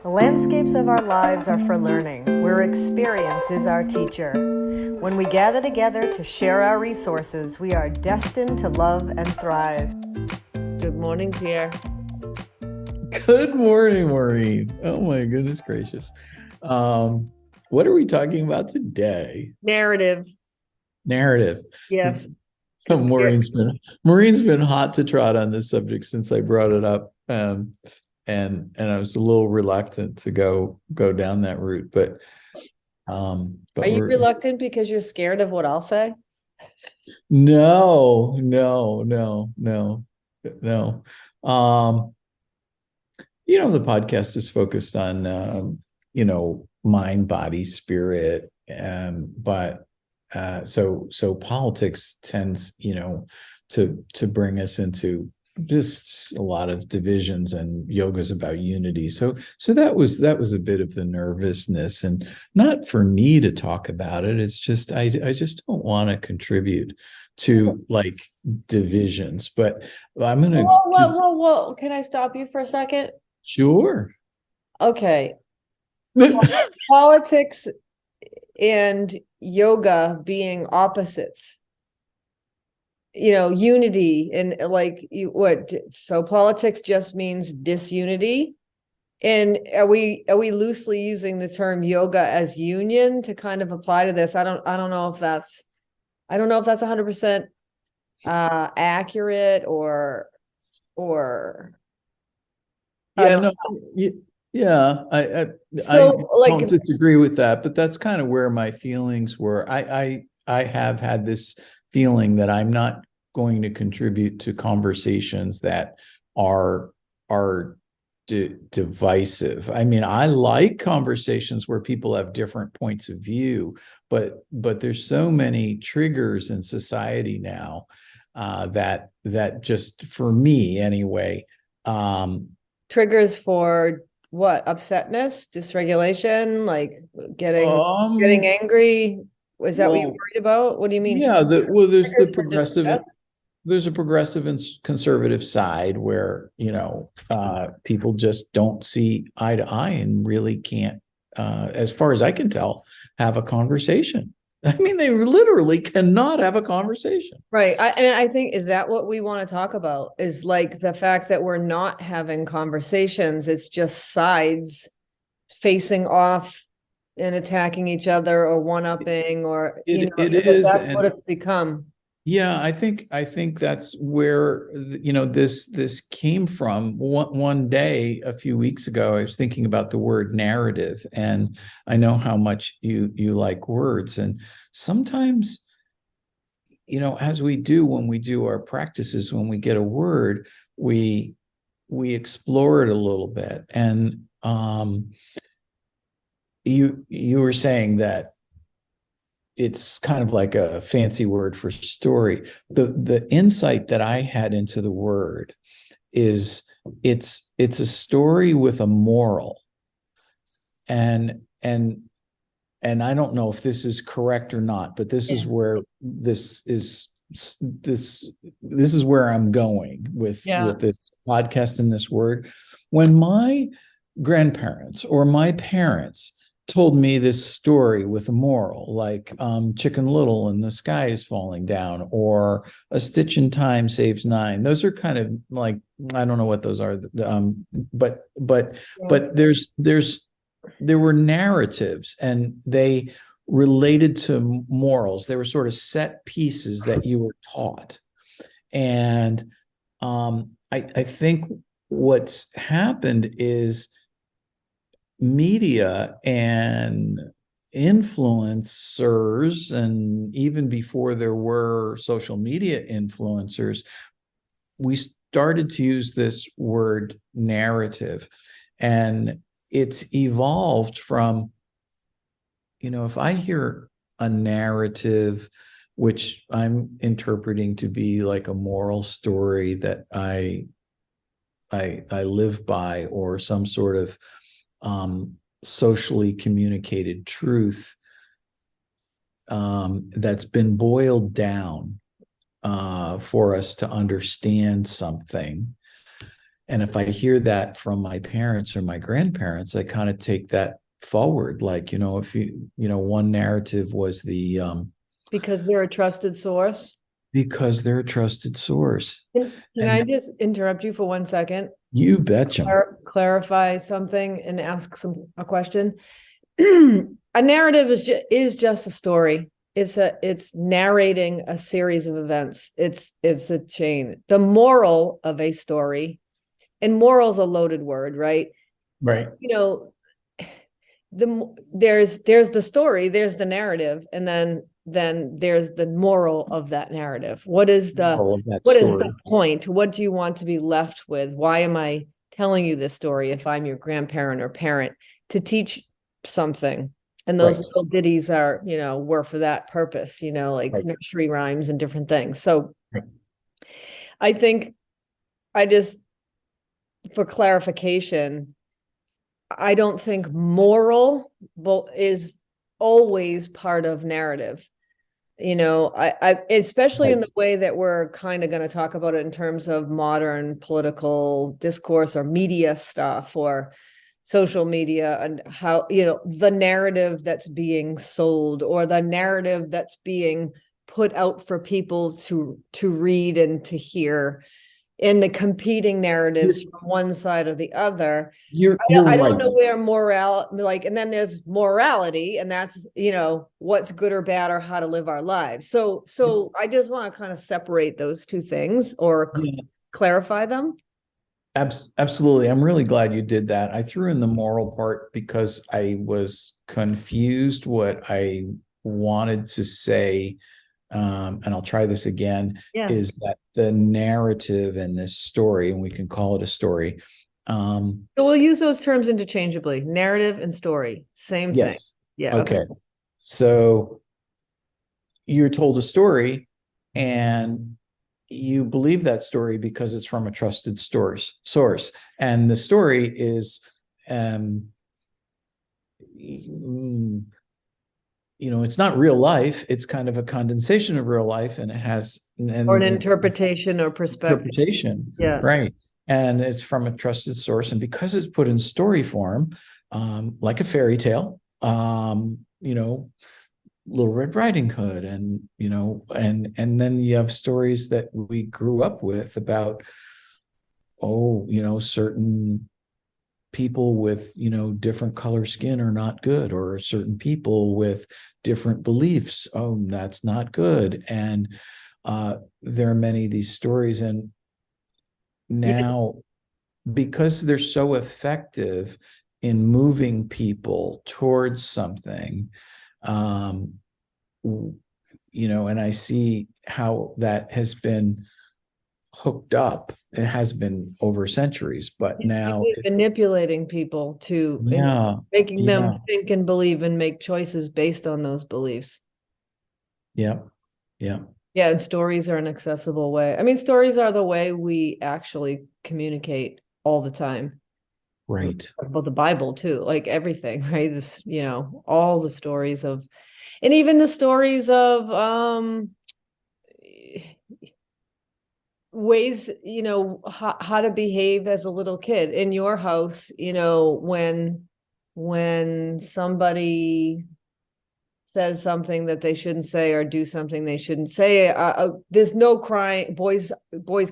The landscapes of our lives are for learning, where experience is our teacher. When we gather together to share our resources, we are destined to love and thrive. Good morning, Pierre. Good morning, Maureen. Oh my goodness gracious. What are we talking about today? Narrative. Yes. Yes. Maureen's been hot to trot on this subject since I brought it up. And I was a little reluctant to go down that route, but Are you reluctant because you're scared of what I'll say? No. The podcast is focused on mind, body, spirit, but so politics tends to bring us into just a lot of divisions, and yoga's about unity. So that was a bit of the nervousness, and not for me to talk about it. It's just I just don't want to contribute to like divisions. But I'm gonna Whoa. Can I stop you for a second? Sure. Okay. Politics and yoga being opposites. Unity and so politics just means disunity. And are we loosely using the term yoga as union to kind of apply to this? I don't know if that's 100% accurate or I don't disagree with that, but that's kind of where my feelings were. I have had this feeling that I'm not going to contribute to conversations that are divisive. I mean, I like conversations where people have different points of view, but there's so many triggers in society now that just, for me anyway, triggers for what? Upsetness, dysregulation, like getting angry. Was that what you're worried about? What do you mean? Yeah, there's a progressive and conservative side where people just don't see eye to eye and really can't, as far as I can tell, have a conversation. I mean, they literally cannot have a conversation. Right. I think, is that what we want to talk about? Is like the fact that we're not having conversations. It's just sides facing off and attacking each other, or one-upping, or that's what it's become. Yeah, I think that's where this came from. One day a few weeks ago, I was thinking about the word narrative, and I know how much you like words, and sometimes, as we do when we do our practices, when we get a word, we explore it a little bit. And you were saying that it's kind of like a fancy word for story. The insight that I had into the word is it's a story with a moral. And I don't know if this is correct or not, but this is where this is where I'm going with this podcast and this word. When my grandparents or my parents told me this story with a moral, like Chicken Little and the sky is falling down, or a stitch in time saves nine. Those are kind of like, I don't know what those are, but there were narratives, and they related to morals. They were sort of set pieces that you were taught. And I think what's happened is media and influencers, and even before there were social media influencers, we started to use this word narrative, and it's evolved from, if I hear a narrative, which I'm interpreting to be like a moral story that I live by, or some sort of socially communicated truth that's been boiled down for us to understand something. And if I hear that from my parents or my grandparents, I kind of take that forward. Like, if one narrative was Because they're a trusted source. because they're a trusted source. Can I And just interrupt you for 1 second? you betcha. Clarify something and ask a question. A narrative is just a story. It's narrating a series of events. It's a chain. The moral of a story, and moral's a loaded word, right? Right. There's the story, there's the narrative, and then there's the moral of that narrative. What is the point? What do you want to be left with? Why am I telling you this story if I'm your grandparent or parent? To teach something. And those little ditties are, were for that purpose, like nursery rhymes and different things. So I think for clarification, I don't think moral is always part of narrative. I especially in the way that we're kind of going to talk about it in terms of modern political discourse or media stuff or social media, and how, the narrative that's being sold or the narrative that's being put out for people to read and to hear, in the competing narratives from one side or the other. I don't know where and then there's morality, and that's, what's good or bad or how to live our lives. So I just want to kind of separate those two things or clarify them. Absolutely. I'm really glad you did that. I threw in the moral part because I was confused what I wanted to say. And I'll try this again, is that the narrative in this story, and we can call it a story. So we'll use those terms interchangeably, narrative and story, same thing. Yeah. Okay. So you're told a story and you believe that story because it's from a trusted source. And the story is, it's not real life. It's kind of a condensation of real life, and it has or an interpretation or perspective. Right. And it's from a trusted source. And because it's put in story form, like a fairy tale, Little Red Riding Hood, and and then you have stories that we grew up with about, certain people with different color skin are not good, or certain people with different beliefs, that's not good. And there are many of these stories, and now because they're so effective in moving people towards something, and I see how that has been hooked up. It has been over centuries, but now manipulating people to making them think and believe and make choices based on those beliefs. Yeah. And stories are an accessible way. I mean, stories are the way we actually communicate all the time. Right. About the Bible too, like everything, right? This, all the stories of, and even the stories of ways, how to behave as a little kid in your house, when somebody says something that they shouldn't say or do something they shouldn't say. There's no crying. Boys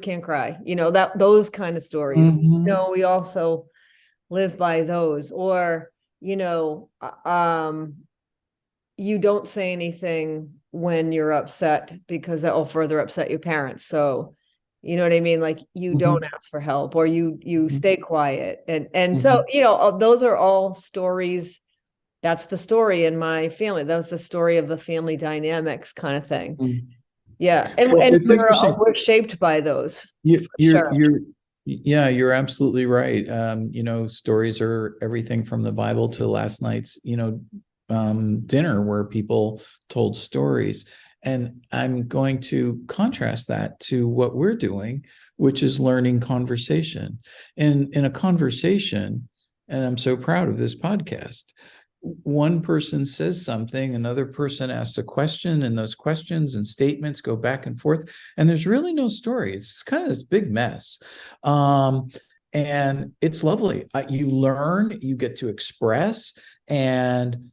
can't cry. Those kind of stories. Mm-hmm. We also live by those. Or, you don't say anything when you're upset because that will further upset your parents. So, you know what I mean? Like, you don't ask for help, or you stay quiet. And so, those are all stories. That's the story in my family. That was the story of the family dynamics kind of thing. Yeah. And we're shaped by those. You're absolutely right. Stories are everything from the Bible to last night's, dinner where people told stories. And I'm going to contrast that to what we're doing, which is learning conversation. And in a conversation, and I'm so proud of this podcast, one person says something, another person asks a question, and those questions and statements go back and forth, and there's really no story. It's kind of this big mess. and it's lovely. You learn, you get to express, and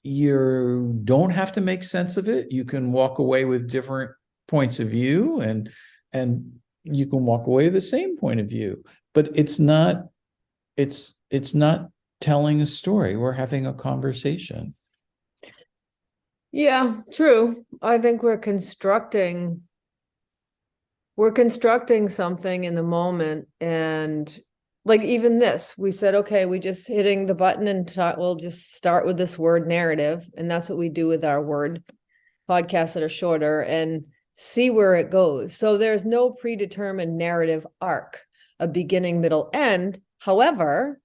you don't have to make sense of it. You can walk away with different points of view, and you can walk away with the same point of view, but it's not telling a story. We're having a conversation. Yeah, true. I think we're constructing something in the moment. And like even this, we said, okay, we just hitting the button and we'll just start with this word narrative. And that's what we do with our word podcasts that are shorter and see where it goes. So there's no predetermined narrative arc, a beginning, middle, end. However,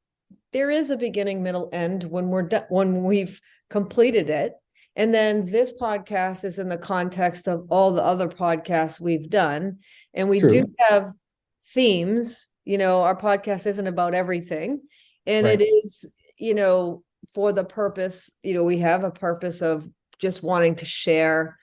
there is a beginning, middle, end when we're done, when we've completed it. And then this podcast is in the context of all the other podcasts we've done. And we do have themes, our podcast isn't about everything. And it is, for the purpose, we have a purpose of just wanting to share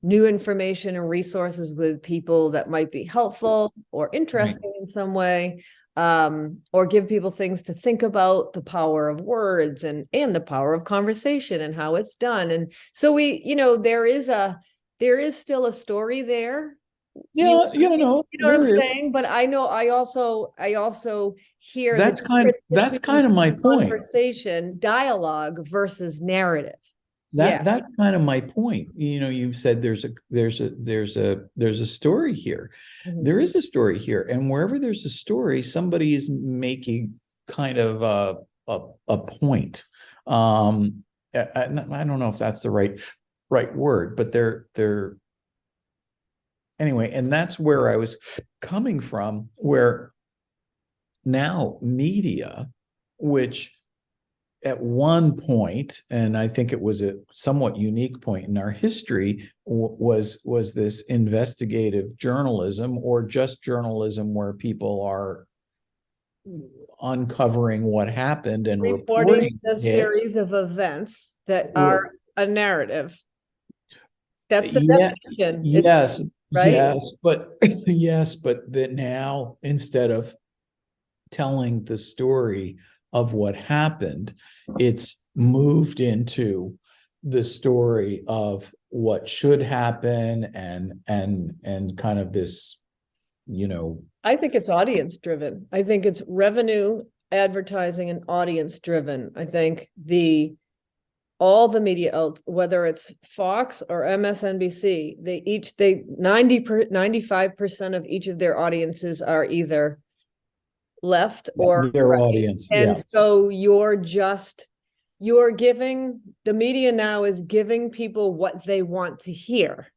new information and resources with people that might be helpful or interesting in some way. Or give people things to think about, the power of words and the power of conversation and how it's done. And so we, there is still a story there. Yeah, You know what I'm there is. saying? But I know I also hear That's kind of my point. Conversation, dialogue versus narrative. That's kind of my point. You said there's a story here. Mhm. There is a story here, and wherever there's a story, somebody is making kind of a point. I don't know if that's the right word, but they're anyway, and that's where I was coming from, where now media, which at one point, and I think it was a somewhat unique point in our history, was this investigative journalism, or just journalism where people are uncovering what happened and reporting a series of events that are a narrative. That's the definition. Yes, right? Yes, but that now, instead of telling the story of what happened, it's moved into the story of what should happen, and kind of this, I think it's audience driven. I think it's revenue, advertising, and audience driven. I think all the media, whether it's Fox or MSNBC, they 95% of each of their audiences are either left or their right. audience. And so you're giving, the media now is giving people what they want to hear.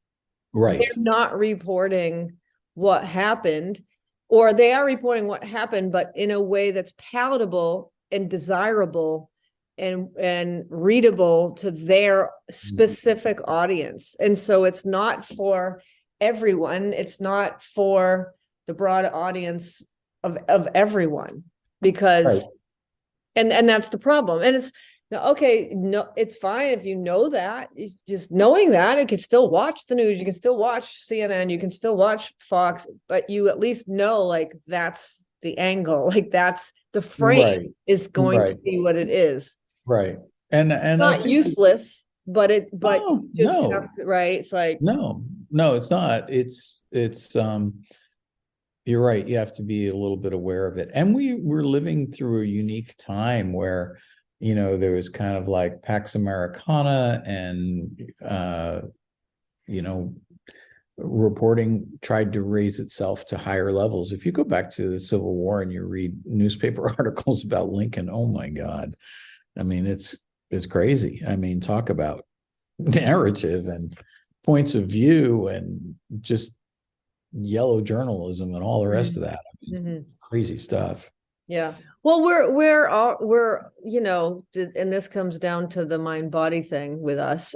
Right. They're not reporting what happened, or they are reporting what happened, but in a way that's palatable and desirable and readable to their specific audience. And so it's not for everyone. It's not for the broad audience of everyone, because and that's the problem. And it's okay, no, it's fine if you know that. It's just knowing that you can still watch the news, you can still watch CNN, you can still watch Fox, but you at least know, like, that's the angle, like that's the frame is going to be what it is. Right. And not I think useless, but you just no. have to, right? It's like no, it's not. It's you're right. You have to be a little bit aware of it. And we're living through a unique time where, there was kind of like Pax Americana, and reporting tried to raise itself to higher levels. If you go back to the Civil War and you read newspaper articles about Lincoln, oh my God. I mean, it's crazy. I mean, talk about narrative and points of view and just yellow journalism and all the rest of that. I mean, crazy stuff. Yeah. Well, we're and this comes down to the mind body thing with us.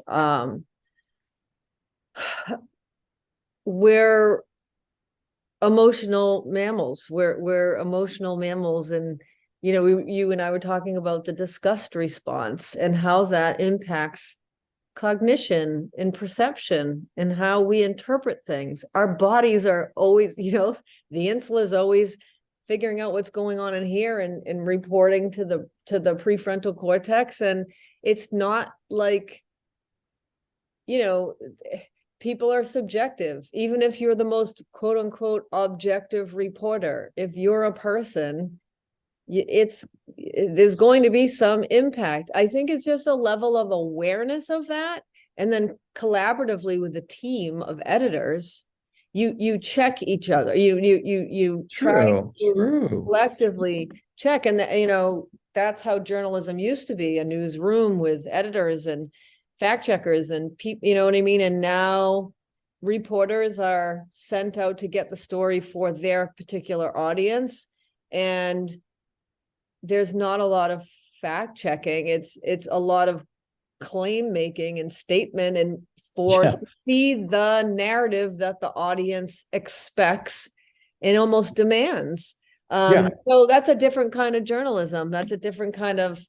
We're emotional mammals. We're emotional mammals, and you and I were talking about the disgust response and how that impacts cognition and perception and how we interpret things. Our bodies are always, the insula is always figuring out what's going on in here and reporting to the prefrontal cortex. And it's not like, people are subjective. Even if you're the most quote unquote objective reporter, if you're a person, there's going to be some impact. I think it's just a level of awareness of that. And then collaboratively with a team of editors, you check each other. You try to collectively check. And that's how journalism used to be, a newsroom with editors and fact checkers and people, you know what I mean? And now reporters are sent out to get the story for their particular audience. And there's not a lot of fact checking. It's a lot of claim making and statement, and to see the narrative that the audience expects and almost demands. So that's a different kind of journalism. That's a different kind of,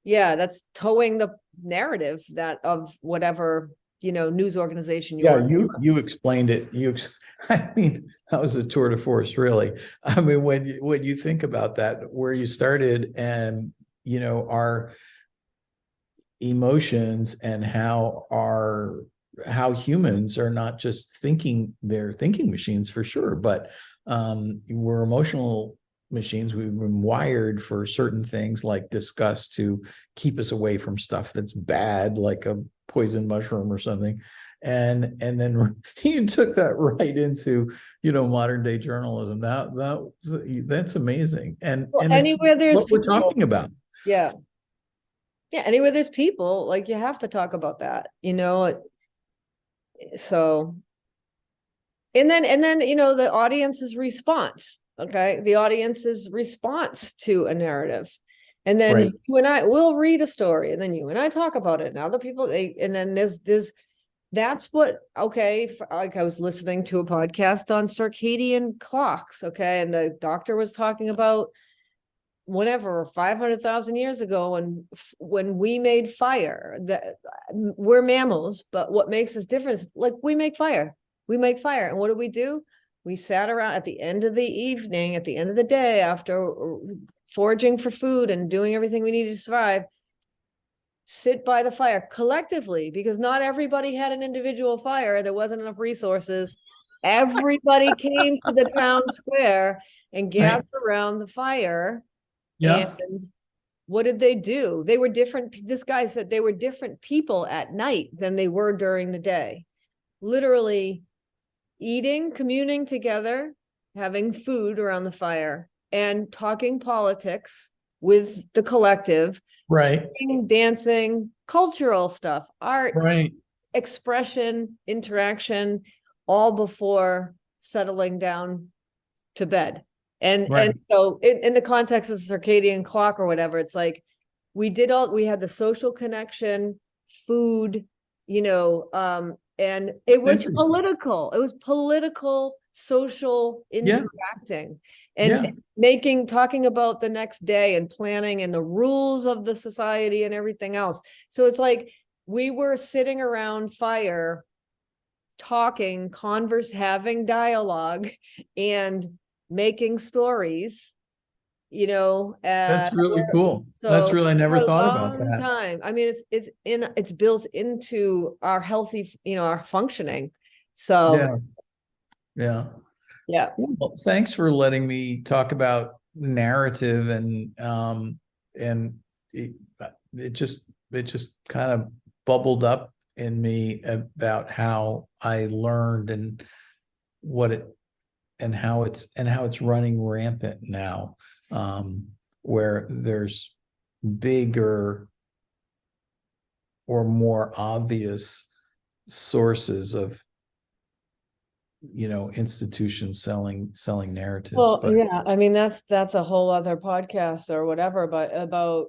that's towing the narrative that of whatever, news organization you explained it. I mean, that was a tour de force, really. I mean, when you think about that, where you started, and our emotions and how humans are not just they're thinking machines for sure, but we're emotional machines. We've been wired for certain things like disgust to keep us away from stuff that's bad, like a poison mushroom or something. And then you took that right into modern day journalism. That's amazing. And anywhere there's what we're talking about. Anywhere there's people, like, you have to talk about that, so and then the audience's response. Okay, the audience's response to a narrative. And then you and I will read a story, and then you and I talk about it, and other people, and then that's what, like I was listening to a podcast on circadian clocks, and the doctor was talking about whenever 500,000 years ago, and when we made fire, that we're mammals, but what makes us different is, like, we make fire, and what do? We sat around at the end of the evening, at the end of the day, after foraging for food and doing everything we needed to survive, sit by the fire collectively, because not everybody had an individual fire. There wasn't enough resources. Everybody came to the town square and gathered around the fire. And what did they do? They were different. This guy said they were different people at night than they were during the day. Literally eating, communing together, having food around the fire, and talking politics with the collective, singing, dancing, cultural stuff, art, expression, interaction, all before settling down to bed. And so in the context of circadian clock or whatever, it's like we had the social connection, food, and it was political. It was political, social, interacting, and talking about the next day and planning and the rules of the society and everything else. So it's like we were sitting around fire, talking, having dialogue, and making stories. That's really cool. So that's really, I never thought about that. Time. I mean, it's built into our healthy, our functioning. So Well, thanks for letting me talk about narrative, and it just kind of bubbled up in me about how I learned and how it's running rampant now, where there's bigger or more obvious sources of institutions selling narratives. Well, I mean, that's a whole other podcast or whatever, but about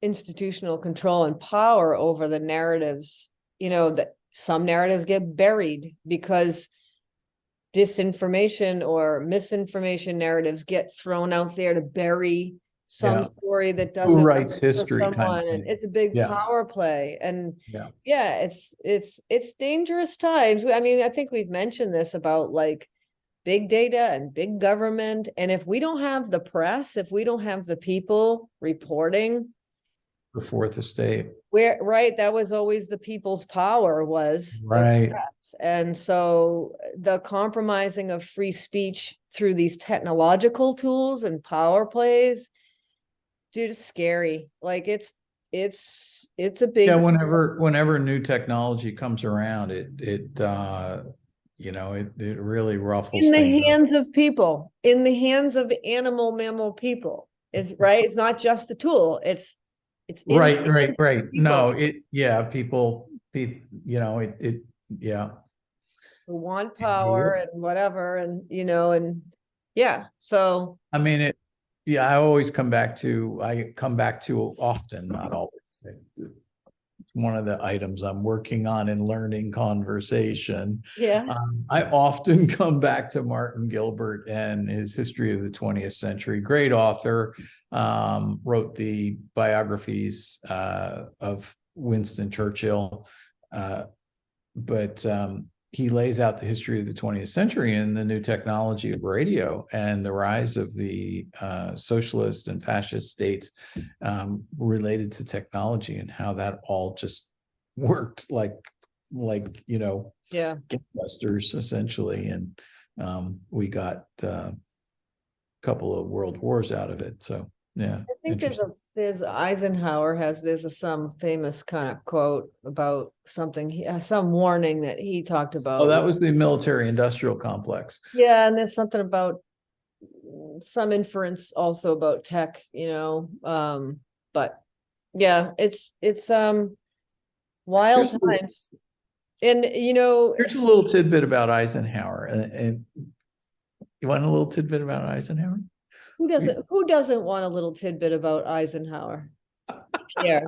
institutional control and power over the narratives, that some narratives get buried because disinformation or misinformation narratives get thrown out there to bury some story that doesn't. Who writes history kind of thing. It's a big power play, and it's dangerous times. I mean, I think we've mentioned this about, like, big data and big government. And if we don't have the press, if we don't have the people reporting, The fourth estate. where, right, that was always the people's power, was the Right. press. And so the compromising of free speech through these technological tools and power plays, dude, it's scary. Like it's a big, Yeah, whenever new technology comes around, it really ruffles in the things up. hands of people, in the hands of animal mammal people. It's right. It's not just a tool. It's in the hands Right. of people No, people, yeah. who want power and whatever, and and yeah. So I mean, I always come back to often, not always. One of the items I'm working on in learning conversation. yeah, I often come back to Martin Gilbert and his History of the 20th Century. Great author, wrote the biographies of Winston Churchill, but he lays out the history of the 20th century and the new technology of radio and the rise of the socialist and fascist states related to technology, and how that all just worked like yeah. gangbusters essentially. And we got a couple of world wars out of it. So yeah, I think there's Eisenhower there's some famous kind of quote about something, some warning that he talked about. Oh, that was the military industrial complex. Yeah, and there's something about some inference also about tech, but yeah, it's wild times. And here's a little tidbit about Eisenhower. And you want a little tidbit about Eisenhower? who doesn't want a little tidbit about Eisenhower? Yeah.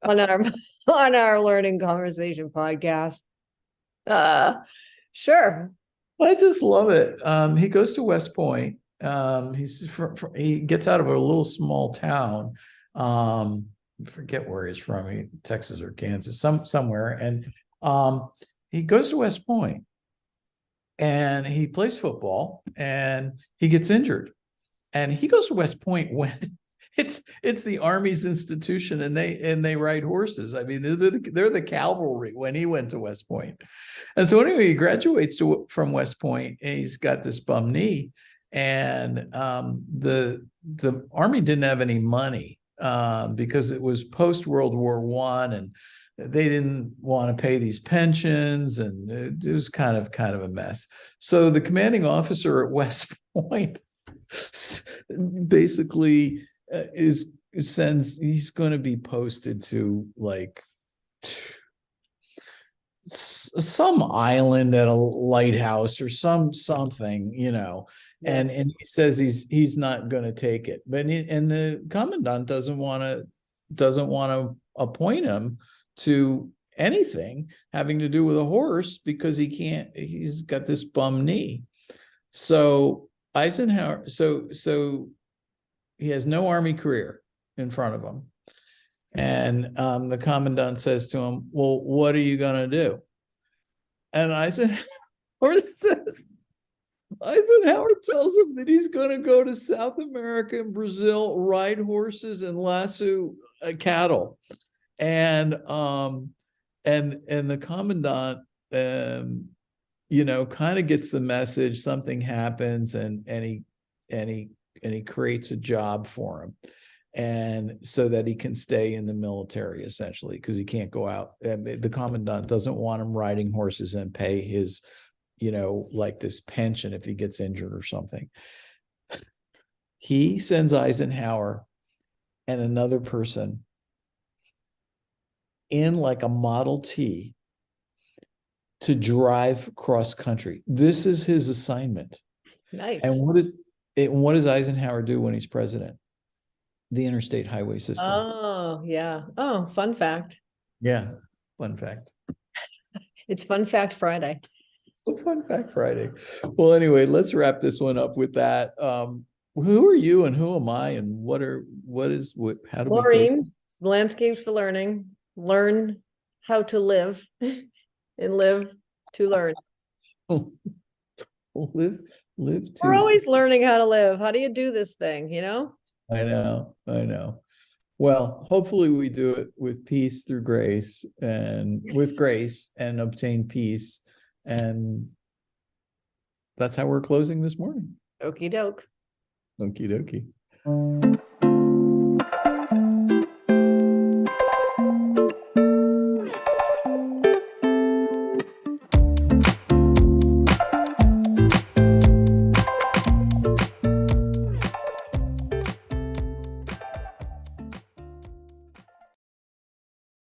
on our learning conversation podcast. Sure. I just love it. He goes to West Point. He gets out of a little small town. Forget where he's from, Texas or Kansas, somewhere. And he goes to West Point and he plays football and he gets injured. And he goes to West Point when it's the Army's institution, and they ride horses. I mean, they're the cavalry when he went to West Point. And so anyway, he graduates from West Point, and he's got this bum knee, and the Army didn't have any money because it was post World War I, and they didn't want to pay these pensions, and it was kind of a mess. So the commanding officer at West Point basically he's going to be posted to like some island at a lighthouse or something, and he says he's not going to take it, but and the commandant doesn't want to appoint him to anything having to do with a horse because he's got this bum knee. So Eisenhower, so he has no Army career in front of him. And the commandant says to him, well, what are you going to do? And Eisenhower tells him that he's going to go to South America and Brazil, ride horses and lasso cattle. And the commandant, kind of gets the message, something happens, and he creates a job for him, and so that he can stay in the military essentially, because he can't go out. The commandant doesn't want him riding horses and pay his, like this pension if he gets injured or something. He sends Eisenhower and another person in like a Model T to drive cross country. This is his assignment. Nice. And what does Eisenhower do when he's president? The interstate highway system. Oh, yeah. Oh, fun fact. Yeah, fun fact. It's Fun Fact Friday. Fun Fact Friday. Well, anyway, let's wrap this one up with that. Who are you and who am I, and how do Maureen, Landscapes for Learning. Learn how to live and live to learn. live We're to. always learning how to live. How do you do this thing, I know. Well, hopefully we do it with peace through grace, and with grace and obtain peace. And that's how we're closing this morning. Okie doke. Okie dokie.